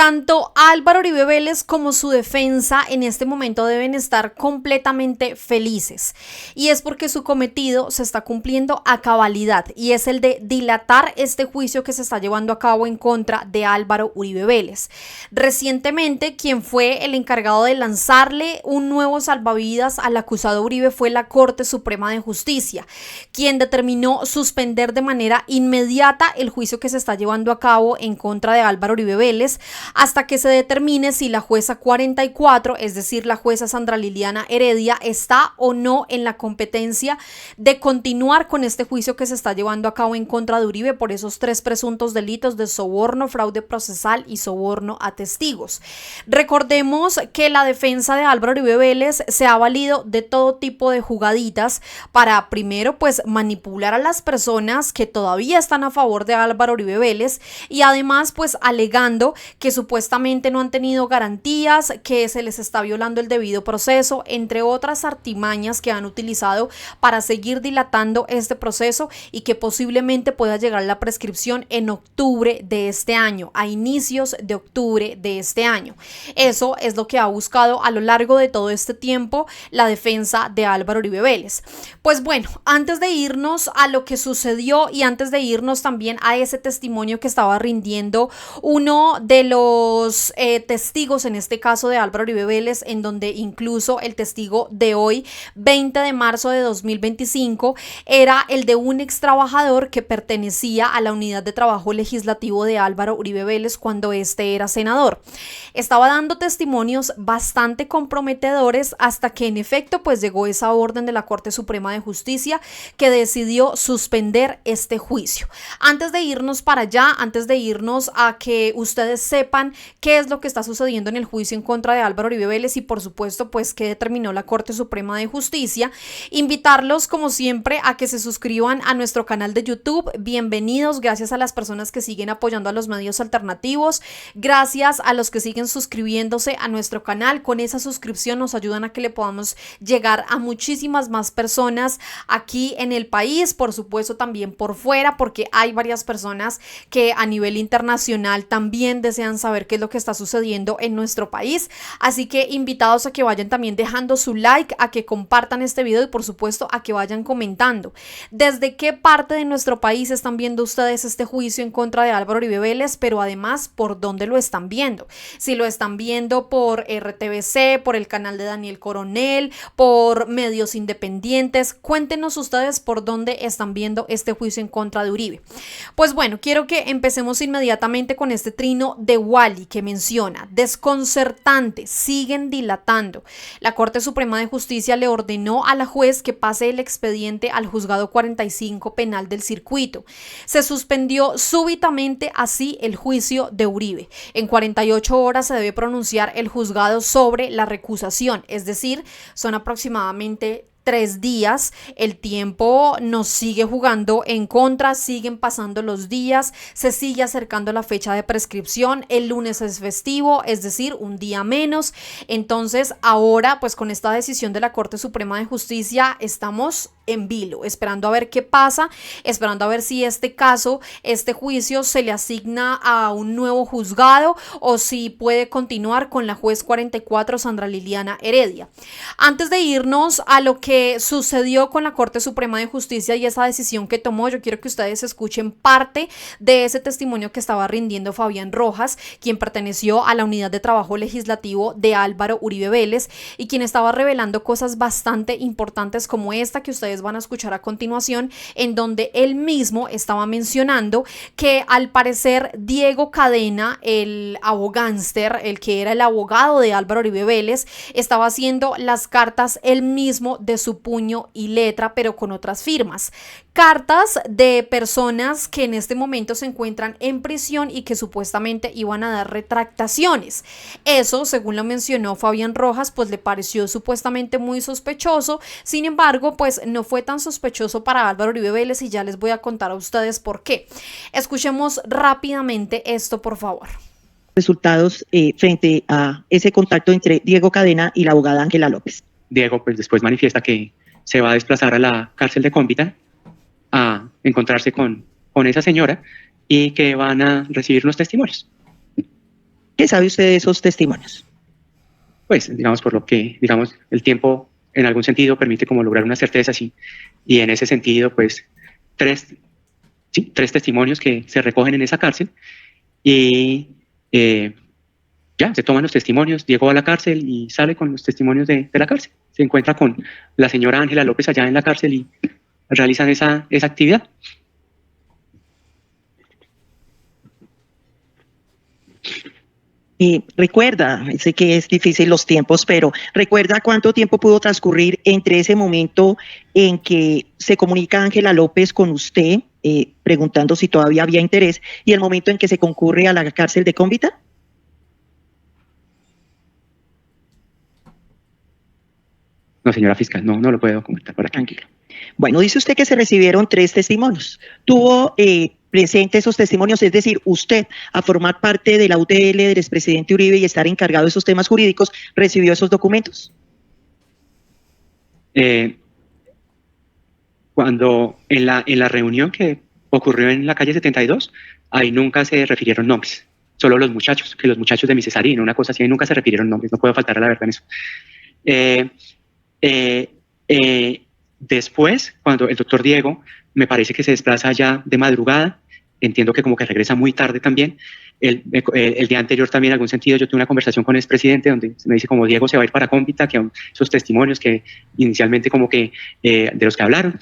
Tanto Álvaro Uribe Vélez como su defensa en este momento deben estar completamente felices, y es porque su cometido se está cumpliendo a cabalidad, y es el de dilatar este juicio que se está llevando a cabo en contra de Álvaro Uribe Vélez. Recientemente, quien fue el encargado de lanzarle un nuevo salvavidas al acusado Uribe fue la Corte Suprema de Justicia, quien determinó suspender de manera inmediata el juicio que se está llevando a cabo en contra de Álvaro Uribe Vélez, hasta que se determine si la jueza 44, es decir, la jueza Sandra Liliana Heredia, está o no en la competencia de continuar con este juicio que se está llevando a cabo en contra de Uribe por esos 3 presuntos delitos de soborno, fraude procesal y soborno a testigos. Recordemos que la defensa de Álvaro Uribe Vélez se ha valido de todo tipo de jugaditas para, primero, pues manipular a las personas que todavía están a favor de Álvaro Uribe Vélez, y además pues alegando que supuestamente no han tenido garantías, que se les está violando el debido proceso, entre otras artimañas que han utilizado para seguir dilatando este proceso, y que posiblemente pueda llegar la prescripción en octubre de este año, a inicios de octubre de este año. Eso es lo que ha buscado a lo largo de todo este tiempo la defensa de Álvaro Uribe Vélez. Pues bueno, antes de irnos a lo que sucedió y antes de irnos también a ese testimonio que estaba rindiendo uno de los testigos, en este caso de Álvaro Uribe Vélez, en donde incluso el testigo de hoy, 20 de marzo de 2025, era el de un ex trabajador que pertenecía a la unidad de trabajo legislativo de Álvaro Uribe Vélez cuando este era senador. Estaba dando testimonios bastante comprometedores hasta que en efecto pues llegó esa orden de la Corte Suprema de Justicia que decidió suspender este juicio. Antes de irnos para allá, antes de irnos a que ustedes sepan qué es lo que está sucediendo en el juicio en contra de Álvaro Uribe Vélez y por supuesto pues qué determinó la Corte Suprema de Justicia, invitarlos como siempre a que se suscriban a nuestro canal de YouTube. Bienvenidos, gracias a las personas que siguen apoyando a los medios alternativos, gracias a los que siguen suscribiéndose a nuestro canal. Con esa suscripción nos ayudan a que le podamos llegar a muchísimas más personas aquí en el país, por supuesto también por fuera, porque hay varias personas que a nivel internacional también desean saber qué es lo que está sucediendo en nuestro país. Así que invitados a que vayan también dejando su like, a que compartan este video y por supuesto a que vayan comentando desde qué parte de nuestro país están viendo ustedes este juicio en contra de Álvaro Uribe Vélez, pero además por dónde lo están viendo. Si lo están viendo por RTVC, por el canal de Daniel Coronel, por medios independientes, cuéntenos ustedes por dónde están viendo este juicio en contra de Uribe. Pues bueno, quiero que empecemos inmediatamente con este trino de Wally que menciona: desconcertante, siguen dilatando. La Corte Suprema de Justicia le ordenó a la juez que pase el expediente al juzgado 45 penal del circuito. Se suspendió súbitamente así el juicio de Uribe. En 48 horas se debe pronunciar el juzgado sobre la recusación, es decir, son aproximadamente 3 días. El tiempo nos sigue jugando en contra, siguen pasando los días, se sigue acercando la fecha de prescripción, el lunes es festivo, es decir, un día menos. Entonces ahora pues con esta decisión de la Corte Suprema de Justicia estamos en vilo, esperando a ver qué pasa, esperando a ver si este caso, este juicio se le asigna a un nuevo juzgado o si puede continuar con la juez 44 Sandra Liliana Heredia. Antes de irnos a lo que sucedió con la Corte Suprema de Justicia y esa decisión que tomó, yo quiero que ustedes escuchen parte de ese testimonio que estaba rindiendo Fabián Rojas, quien perteneció a la unidad de trabajo legislativo de Álvaro Uribe Vélez y quien estaba revelando cosas bastante importantes como esta que ustedes van a escuchar a continuación, en donde él mismo estaba mencionando que al parecer Diego Cadena, el abogánster, el que era el abogado de Álvaro Uribe Vélez, estaba haciendo las cartas él mismo de su puño y letra, pero con otras firmas. Cartas de personas que en este momento se encuentran en prisión y que supuestamente iban a dar retractaciones. Eso, según lo mencionó Fabián Rojas, pues le pareció supuestamente muy sospechoso. Sin embargo, pues no fue tan sospechoso para Álvaro Uribe Vélez y ya les voy a contar a ustedes por qué. Escuchemos rápidamente esto, por favor. Resultados frente a ese contacto entre Diego Cadena y la abogada Ángela López. Diego pues después manifiesta que se va a desplazar a la cárcel de Cómpita a encontrarse con esa señora y que van a recibir los testimonios. ¿Qué sabe usted de esos testimonios? Pues, digamos, por lo que, digamos, el tiempo en algún sentido permite como lograr una certeza, sí, y en ese sentido, pues, tres testimonios que se recogen en esa cárcel y ya, se toman los testimonios, Diego va a la cárcel y sale con los testimonios de la cárcel, se encuentra con la señora Ángela López allá en la cárcel y realizan esa actividad. Recuerda, sé que es difícil los tiempos, pero recuerda cuánto tiempo pudo transcurrir entre ese momento en que se comunica Ángela López con usted, preguntando si todavía había interés, y el momento en que se concurre a la cárcel de Cómbita. No, señora fiscal, no lo puedo comentar por aquí. Tranquilo. Bueno, dice usted que se recibieron 3 testimonios. ¿Tuvo presente esos testimonios, es decir, usted, a formar parte de la UTL del expresidente Uribe y estar encargado de esos temas jurídicos, recibió esos documentos? Cuando en la reunión que ocurrió en la calle 72, ahí nunca se refirieron nombres, solo los muchachos, que los muchachos de mi Cesarín, una cosa así, ahí nunca se refirieron nombres, no puedo faltar a la verdad en eso. Después, cuando el doctor Diego me parece que se desplaza ya de madrugada, entiendo que como que regresa muy tarde también. El día anterior también en algún sentido yo tuve una conversación con el expresidente donde me dice como Diego se va a ir para Cómbita, que esos testimonios que inicialmente como que de los que hablaron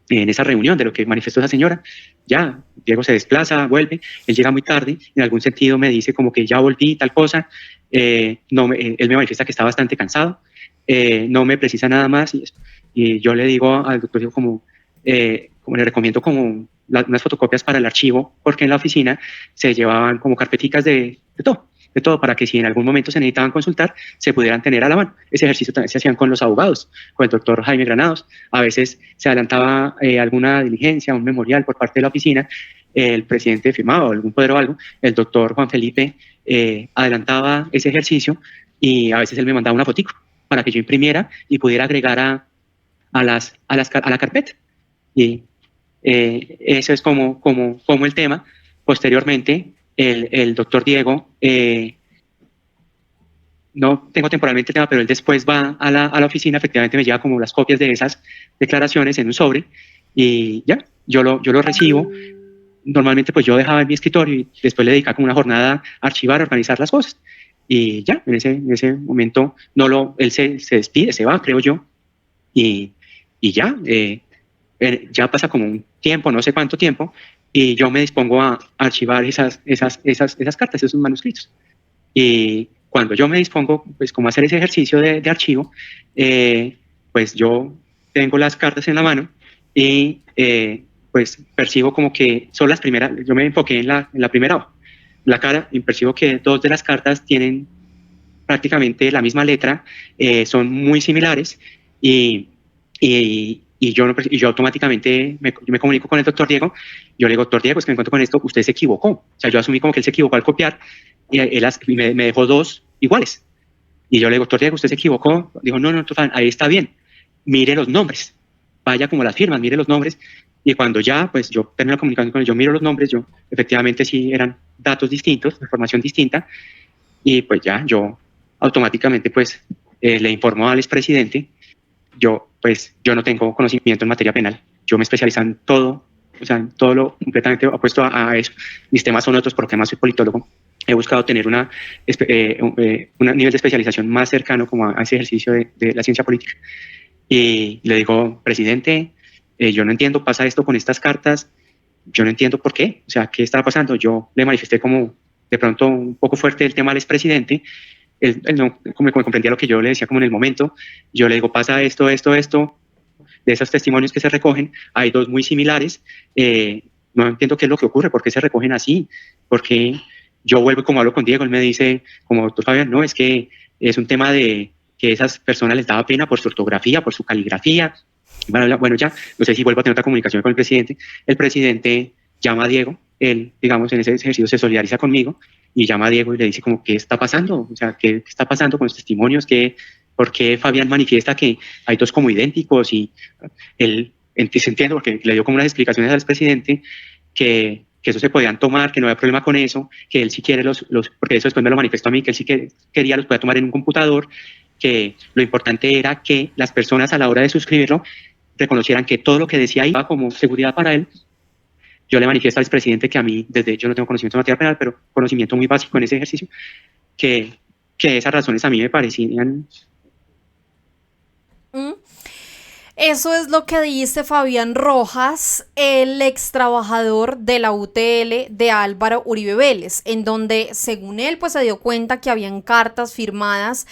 en esa reunión, de lo que manifestó esa señora, ya Diego se desplaza, vuelve, él llega muy tarde, en algún sentido me dice como que ya volví, tal cosa, él me manifiesta que está bastante cansado, no me precisa nada más y yo le digo al doctor Diego como le recomiendo como unas fotocopias para el archivo, porque en la oficina se llevaban como carpeticas de todo, para que si en algún momento se necesitaban consultar, se pudieran tener a la mano. Ese ejercicio también se hacían con los abogados, con el doctor Jaime Granados. A veces se adelantaba alguna diligencia, un memorial por parte de la oficina, el presidente firmaba algún poder o algo, el doctor Juan Felipe adelantaba ese ejercicio y a veces él me mandaba una fotico para que yo imprimiera y pudiera agregar a la carpeta. Y eso es como el tema. Posteriormente, el doctor Diego, no tengo temporalmente el tema, pero él después va a la oficina, efectivamente me lleva como las copias de esas declaraciones en un sobre y ya, yo lo recibo. Normalmente pues yo dejaba en mi escritorio y después le dedicaba como una jornada a archivar, a organizar las cosas. Y ya, en ese momento él se despide, se va, creo yo, y ya, ya pasa como un tiempo, no sé cuánto tiempo, y yo me dispongo a archivar esas cartas, esos manuscritos. Y cuando yo me dispongo, pues como a hacer ese ejercicio de archivo, pues yo tengo las cartas en la mano y pues percibo como que son las primeras, yo me enfoqué en la primera hoja, la cara, y percibo que 2 de las cartas tienen prácticamente la misma letra, son muy similares y yo automáticamente me comunico con el doctor Diego. Yo le digo, doctor Diego, es que me encuentro con esto, usted se equivocó. O sea, yo asumí como que él se equivocó al copiar y me dejó 2 iguales. Y yo le digo, doctor Diego, usted se equivocó. Dijo, no, ahí está bien. Mire los nombres. Vaya como las firmas, mire los nombres. Y cuando ya, pues yo termino la comunicación con él, yo miro los nombres, yo efectivamente sí eran datos distintos, información distinta. Y pues ya, yo automáticamente pues le informo al expresidente. Yo no tengo conocimiento en materia penal, yo me especializo en todo, o sea, en todo lo completamente opuesto a eso. Mis temas son otros porque además soy politólogo. He buscado tener un nivel de especialización más cercano como a ese ejercicio de la ciencia política. Y le digo, presidente, yo no entiendo, pasa esto con estas cartas, yo no entiendo por qué, o sea, ¿qué está pasando? Yo le manifesté como de pronto un poco fuerte el tema al expresidente. Él no como comprendía lo que yo le decía como en el momento. Yo le digo, pasa esto, de esos testimonios que se recogen, hay 2 muy similares, no entiendo qué es lo que ocurre, por qué se recogen así, porque yo vuelvo y como hablo con Diego, él me dice, como doctor Fabián, no, es que es un tema de que esas personas les daba pena por su ortografía, por su caligrafía. Bueno, ya, no sé si vuelvo a tener otra comunicación con el presidente llama a Diego, él, digamos, en ese ejercicio se solidariza conmigo, y llama a Diego y le dice como, ¿qué está pasando? O sea, ¿qué está pasando con los testimonios? ¿Por qué Fabián manifiesta que hay 2 como idénticos? Y él se entiende porque le dio como unas explicaciones al presidente que que eso se podían tomar, que no había problema con eso, que él sí quiere porque eso después me lo manifestó a mí, que él sí que quería los podía tomar en un computador, que lo importante era que las personas a la hora de suscribirlo reconocieran que todo lo que decía ahí iba como seguridad para él. Yo le manifiesto al expresidente que a mí, desde yo no tengo conocimiento de materia penal, pero conocimiento muy básico en ese ejercicio, que esas razones a mí me parecían. Eso es lo que dice Fabián Rojas, el ex trabajador de la UTL de Álvaro Uribe Vélez, en donde, según él, pues se dio cuenta que habían cartas firmadas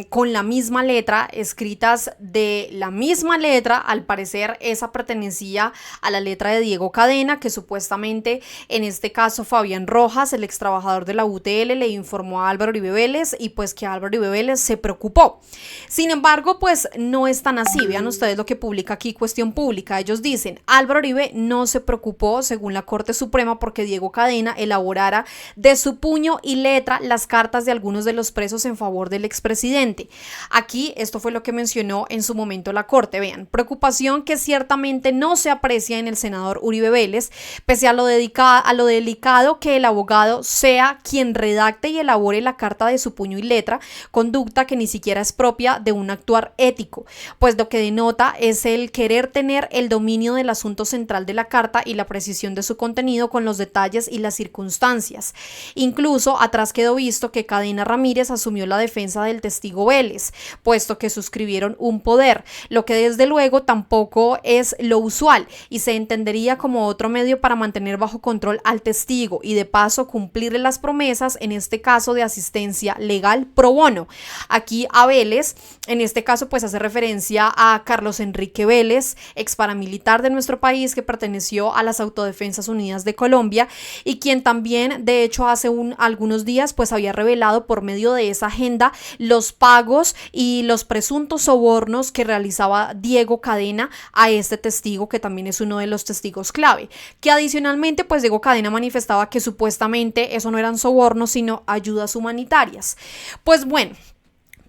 con la misma letra, escritas de la misma letra. Al parecer, esa pertenecía a la letra de Diego Cadena, que supuestamente, en este caso, Fabián Rojas, el ex trabajador de la UTL, le informó a Álvaro Uribe Vélez, y pues que Álvaro Uribe Vélez se preocupó. Sin embargo, pues no es tan así. Vean ustedes lo que publica aquí Cuestión Pública. Ellos dicen: Álvaro Uribe no se preocupó, según la Corte Suprema, porque Diego Cadena elaborara de su puño y letra las cartas de algunos de los presos en favor del expresidente. Aquí esto fue lo que mencionó en su momento la Corte. Vean, preocupación que ciertamente no se aprecia en el senador Uribe Vélez, pese a lo delicado que el abogado sea quien redacte y elabore la carta de su puño y letra, conducta que ni siquiera es propia de un actuar ético, pues lo que denota es el querer tener el dominio del asunto central de la carta y la precisión de su contenido con los detalles y las circunstancias. Incluso atrás quedó visto que Cadena Ramírez asumió la defensa del testigo Vélez, puesto que suscribieron un poder, lo que desde luego tampoco es lo usual y se entendería como otro medio para mantener bajo control al testigo y de paso cumplirle las promesas, en este caso de asistencia legal pro bono. Aquí a Vélez, en este caso pues hace referencia a Carlos Enrique Vélez, ex paramilitar de nuestro país que perteneció a las Autodefensas Unidas de Colombia y quien también de hecho hace algunos días pues había revelado por medio de esa agenda los pagos y los presuntos sobornos que realizaba Diego Cadena a este testigo, que también es uno de los testigos clave, que adicionalmente pues Diego Cadena manifestaba que supuestamente eso no eran sobornos sino ayudas humanitarias. Pues bueno,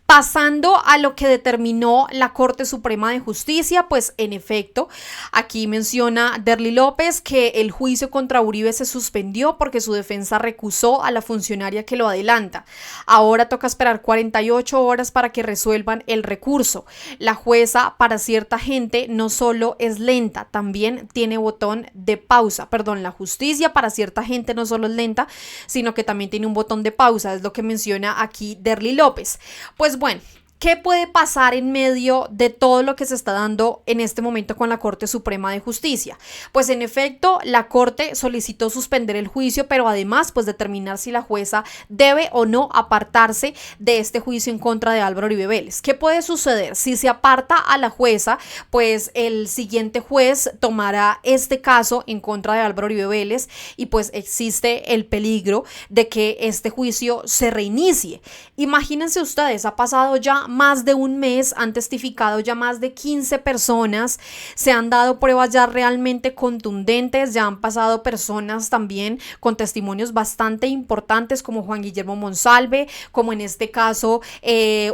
pasando a lo que determinó la Corte Suprema de Justicia, pues en efecto, aquí menciona Derly López que el juicio contra Uribe se suspendió porque su defensa recusó a la funcionaria que lo adelanta. Ahora toca esperar 48 horas para que resuelvan el recurso. La jueza para cierta gente no solo es lenta, también tiene botón de pausa. Perdón, la justicia para cierta gente no solo es lenta, sino que también tiene un botón de pausa, es lo que menciona aquí Derly López. Pues bueno, ¿qué puede pasar en medio de todo lo que se está dando en este momento con la Corte Suprema de Justicia? Pues en efecto, la Corte solicitó suspender el juicio, pero además pues determinar si la jueza debe o no apartarse de este juicio en contra de Álvaro Uribe Vélez. ¿Qué puede suceder? Si se aparta a la jueza, pues el siguiente juez tomará este caso en contra de Álvaro Uribe Vélez y pues existe el peligro de que este juicio se reinicie. Imagínense ustedes, ha pasado ya más de un mes, han testificado ya más de 15 personas, se han dado pruebas ya realmente contundentes, ya han pasado personas también con testimonios bastante importantes como Juan Guillermo Monsalve, como en este caso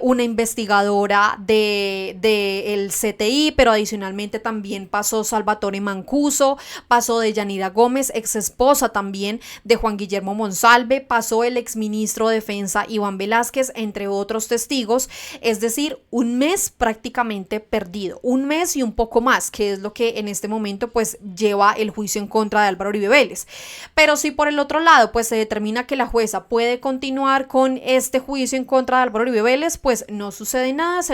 una investigadora del CTI, pero adicionalmente también pasó Salvatore Mancuso, pasó Deyanira Gómez, ex esposa también de Juan Guillermo Monsalve, pasó el exministro de Defensa Iván Velázquez, entre otros testigos. Es decir, un mes prácticamente perdido, un mes y un poco más, que es lo que en este momento pues lleva el juicio en contra de Álvaro Uribe Vélez. Pero si por el otro lado pues se determina que la jueza puede continuar con este juicio en contra de Álvaro Uribe Vélez, pues no sucede nada, se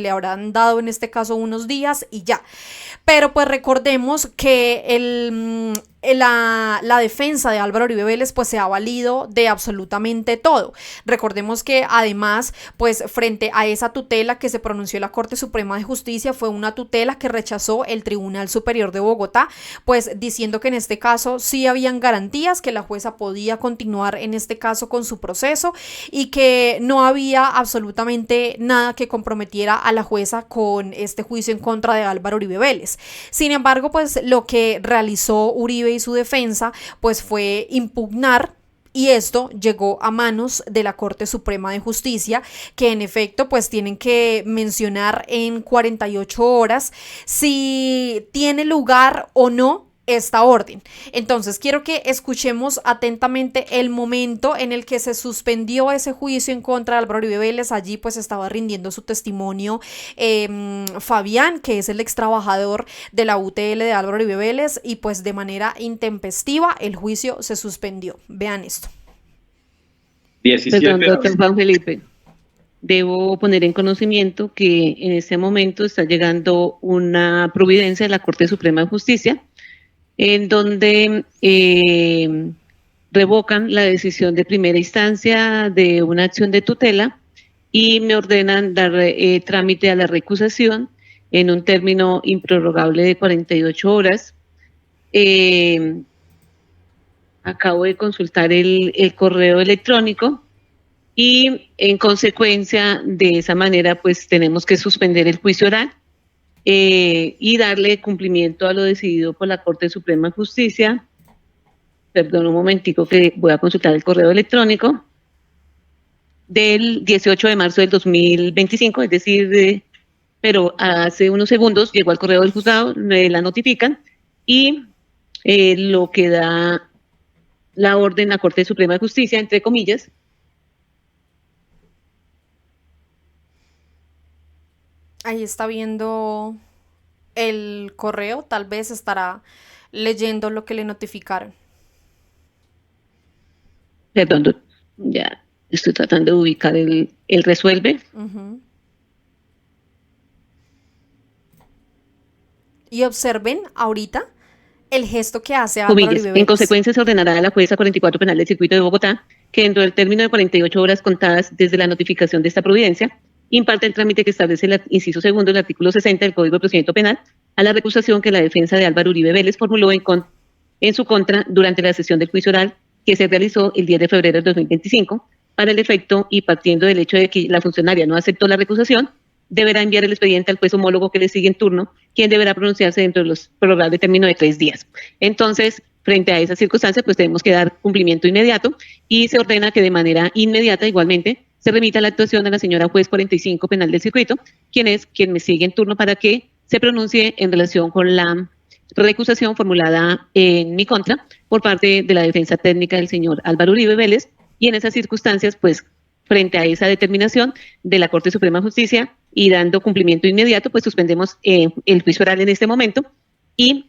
le habrán dado en este caso unos días y ya. Pero pues recordemos que la defensa de Álvaro Uribe Vélez pues se ha valido de absolutamente todo. Recordemos que además pues frente a esa tutela que se pronunció la Corte Suprema de Justicia, fue una tutela que rechazó el Tribunal Superior de Bogotá, pues diciendo que en este caso sí habían garantías, que la jueza podía continuar en este caso con su proceso y que no había absolutamente nada que comprometiera a la jueza con este juicio en contra de Álvaro Uribe Vélez. Sin embargo, pues lo que realizó Uribe y su defensa pues fue impugnar, y esto llegó a manos de la Corte Suprema de Justicia, que en efecto pues tienen que mencionar en 48 horas si tiene lugar o no esta orden. Entonces, quiero que escuchemos atentamente el momento en el que se suspendió ese juicio en contra de Álvaro Uribe Vélez. Allí pues estaba rindiendo su testimonio Fabián, que es el ex trabajador de la UTL de Álvaro Uribe Vélez, y pues de manera intempestiva el juicio se suspendió. Vean esto. 17 Perdón, doctor Juan Felipe. Debo poner en conocimiento que en este momento está llegando una providencia de la Corte Suprema de Justicia en donde revocan la decisión de primera instancia de una acción de tutela y me ordenan dar trámite a la recusación en un término improrrogable de 48 horas. Acabo de consultar el correo electrónico y en consecuencia de esa manera pues tenemos que suspender el juicio oral y darle cumplimiento a lo decidido por la Corte Suprema de Justicia. Perdón un momentico que voy a consultar el correo electrónico del 18 de marzo del 2025, es decir, pero hace unos segundos llegó al correo del juzgado, me la notifican y lo que da la orden la Corte Suprema de Justicia, entre comillas, Ahí está viendo el correo, tal vez estará leyendo lo que le notificaron. perdón, ya estoy tratando de ubicar el resuelve. Y observen ahorita el gesto que hace Álvaro Comillas. Uribe Vélez. En consecuencia, se ordenará a la jueza 44 penal del circuito de Bogotá que dentro del término de 48 horas contadas desde la notificación de esta providencia, imparte el trámite que establece el inciso segundo del artículo 60 del Código de Procedimiento Penal a la recusación que la defensa de Álvaro Uribe Vélez formuló en su contra durante la sesión del juicio oral que se realizó el 10 de febrero del 2025. Para el efecto y partiendo del hecho de que la funcionaria no aceptó la recusación, deberá enviar el expediente al juez homólogo que le sigue en turno, quien deberá pronunciarse dentro de los prorrogables de término de 3 días. Entonces, frente a esa circunstancia, pues tenemos que dar cumplimiento inmediato y se ordena que de manera inmediata, igualmente, se remita la actuación a la señora juez 45 penal del circuito, quien me sigue en turno para que se pronuncie en relación con la recusación formulada en mi contra por parte de la defensa técnica del señor Álvaro Uribe Vélez, y en esas circunstancias, pues, frente a esa determinación de la Corte Suprema de Justicia y dando cumplimiento inmediato, pues suspendemos el juicio oral en este momento. Y,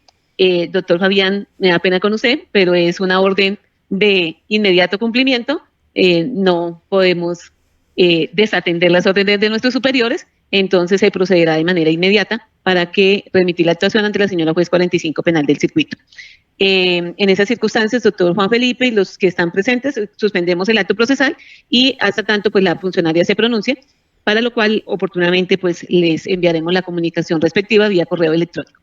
doctor Fabián, me da pena con usted, pero es una orden de inmediato cumplimiento. No podemos desatender las órdenes de nuestros superiores, entonces se procederá de manera inmediata para que remitir la actuación ante la señora juez 45 penal del circuito. En esas circunstancias, doctor Juan Felipe y los que están presentes, suspendemos el acto procesal y hasta tanto pues la funcionaria se pronuncie, para lo cual oportunamente pues les enviaremos la comunicación respectiva vía correo electrónico.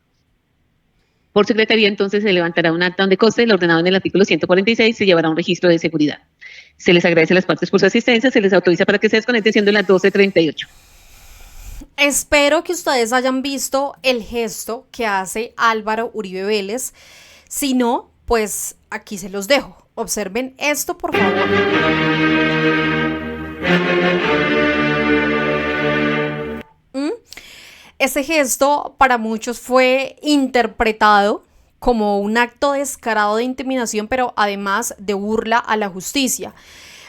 Por secretaría entonces se levantará un acta donde conste el ordenado en el artículo 146, se llevará un registro de seguridad. Se les agradece a las partes por su asistencia, se les autoriza para que se desconecten siendo las 12:38. Espero que ustedes hayan visto el gesto que hace Álvaro Uribe Vélez. Si no, pues aquí se los dejo. Observen esto, por favor. Ese gesto para muchos fue interpretado como un acto descarado de intimidación, pero además de burla a la justicia.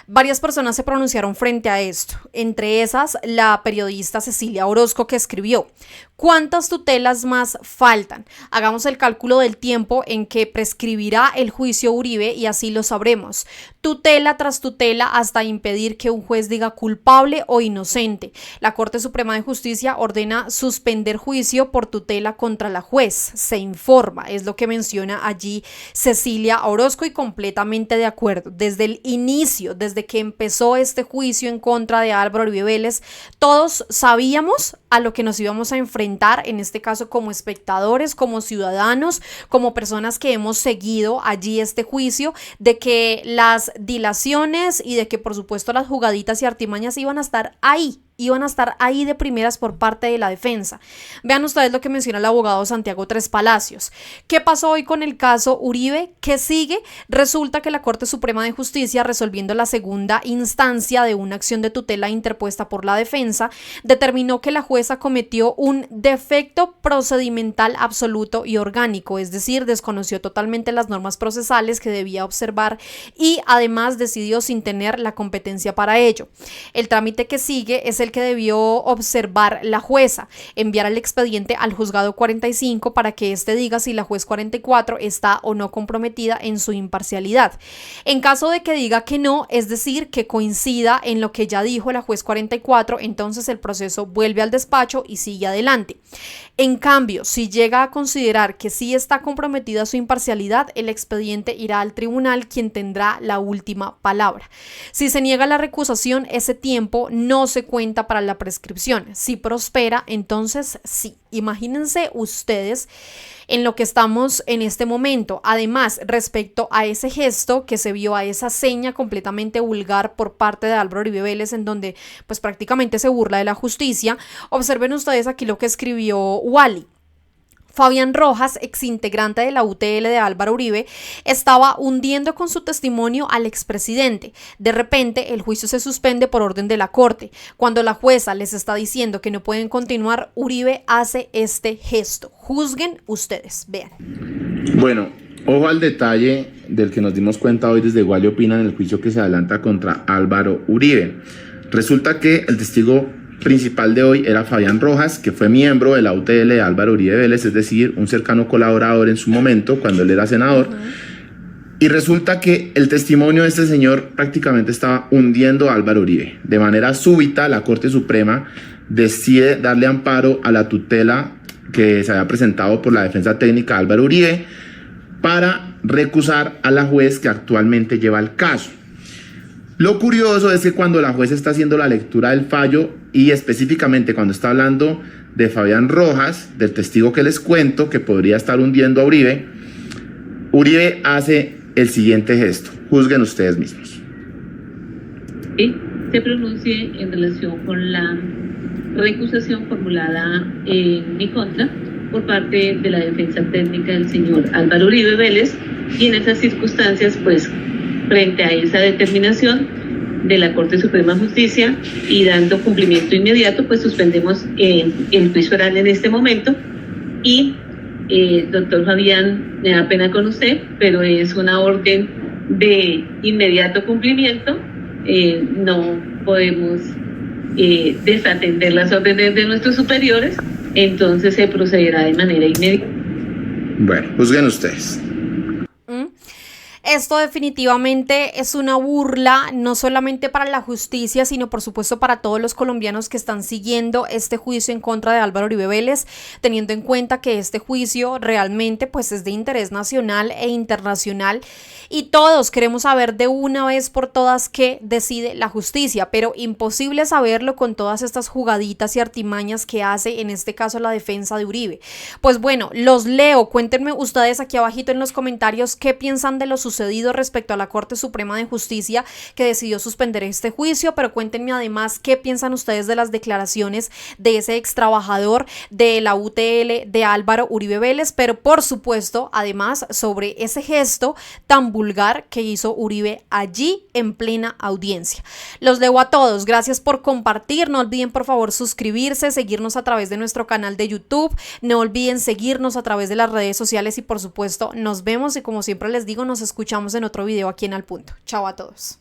Varias personas se pronunciaron frente a esto, entre esas la periodista Cecilia Orozco, que escribió: ¿cuántas tutelas más faltan? Hagamos el cálculo del tiempo en que prescribirá el juicio Uribe y así lo sabremos. Tutela tras tutela hasta impedir que un juez diga culpable o inocente. La Corte Suprema de Justicia ordena suspender juicio por tutela contra la juez. Se informa, es lo que menciona allí Cecilia Orozco, y completamente de acuerdo. Desde el inicio, desde que empezó este juicio en contra de Álvaro Uribe Vélez, todos sabíamos a lo que nos íbamos a enfrentar, en este caso como espectadores, como ciudadanos, como personas que hemos seguido allí este juicio, de que las dilaciones y de que por supuesto las jugaditas y artimañas iban a estar ahí iban a estar ahí de primeras por parte de la defensa. Vean ustedes lo que menciona el abogado Santiago Tres Palacios. ¿Qué pasó hoy con el caso Uribe? ¿Qué sigue? Resulta que la Corte Suprema de Justicia, resolviendo la segunda instancia de una acción de tutela interpuesta por la defensa, determinó que la jueza cometió un defecto procedimental absoluto y orgánico, es decir, desconoció totalmente las normas procesales que debía observar y además decidió sin tener la competencia para ello. El trámite que sigue es el que debió observar la jueza, enviar el expediente al juzgado 45 para que éste diga si la juez 44 está o no comprometida en su imparcialidad. En caso de que diga que no, es decir, que coincida en lo que ya dijo la juez 44, entonces el proceso vuelve al despacho y sigue adelante. En cambio, si llega a considerar que sí está comprometida su imparcialidad, el expediente irá al tribunal, quien tendrá la última palabra. Si se niega la recusación, ese tiempo no se cuenta para la prescripción. Si prospera, entonces sí. Imagínense ustedes en lo que estamos en este momento. Además, respecto a ese gesto que se vio, a esa seña completamente vulgar por parte de Álvaro Uribe Vélez, en donde pues prácticamente se burla de la justicia, observen ustedes aquí lo que escribió Wally. Fabián Rojas, exintegrante de la UTL de Álvaro Uribe, estaba hundiendo con su testimonio al expresidente. De repente, el juicio se suspende por orden de la corte. Cuando la jueza les está diciendo que no pueden continuar, Uribe hace este gesto. Juzguen ustedes, vean. Bueno, ojo al detalle del que nos dimos cuenta hoy desde Wally Opina en el juicio que se adelanta contra Álvaro Uribe. Resulta que el testigo principal de hoy era Fabián Rojas, que fue miembro de la UTL de Álvaro Uribe Vélez, es decir, un cercano colaborador en su momento cuando él era senador. Y resulta que el testimonio de este señor prácticamente estaba hundiendo a Álvaro Uribe. De manera súbita, la Corte Suprema decide darle amparo a la tutela que se había presentado por la defensa técnica de Álvaro Uribe para recusar a la juez que actualmente lleva el caso. Lo curioso es que cuando la juez está haciendo la lectura del fallo y específicamente cuando está hablando de Fabián Rojas, del testigo que les cuento que podría estar hundiendo a Uribe, Uribe hace el siguiente gesto. Juzguen ustedes mismos. Y se pronuncie en relación con la recusación formulada en mi contra por parte de la defensa técnica del señor Álvaro Uribe Vélez, y en esas circunstancias, pues, frente a esa determinación de la Corte Suprema de Justicia y dando cumplimiento inmediato, pues suspendemos el juicio oral en este momento. Y, doctor Fabián, me da pena con usted, pero es una orden de inmediato cumplimiento. No podemos desatender las órdenes de nuestros superiores, entonces se procederá de manera inmediata. Bueno, juzguen ustedes. Esto definitivamente es una burla, no solamente para la justicia, sino por supuesto para todos los colombianos que están siguiendo este juicio en contra de Álvaro Uribe Vélez, teniendo en cuenta que este juicio realmente pues es de interés nacional e internacional y todos queremos saber de una vez por todas qué decide la justicia, pero imposible saberlo con todas estas jugaditas y artimañas que hace en este caso la defensa de Uribe. Pues bueno, los leo, cuéntenme ustedes aquí abajito en los comentarios qué piensan de lo sucedido respecto a la Corte Suprema de Justicia que decidió suspender este juicio, pero cuéntenme además qué piensan ustedes de las declaraciones de ese ex trabajador de la UTL de Álvaro Uribe Vélez, pero por supuesto además sobre ese gesto tan vulgar que hizo Uribe allí en plena audiencia. Los leo a todos, gracias por compartir, no olviden por favor suscribirse, seguirnos a través de nuestro canal de YouTube, no olviden seguirnos a través de las redes sociales y por supuesto nos vemos y como siempre les digo, nos escuchamos en otro video aquí en Al Punto. Chao a todos.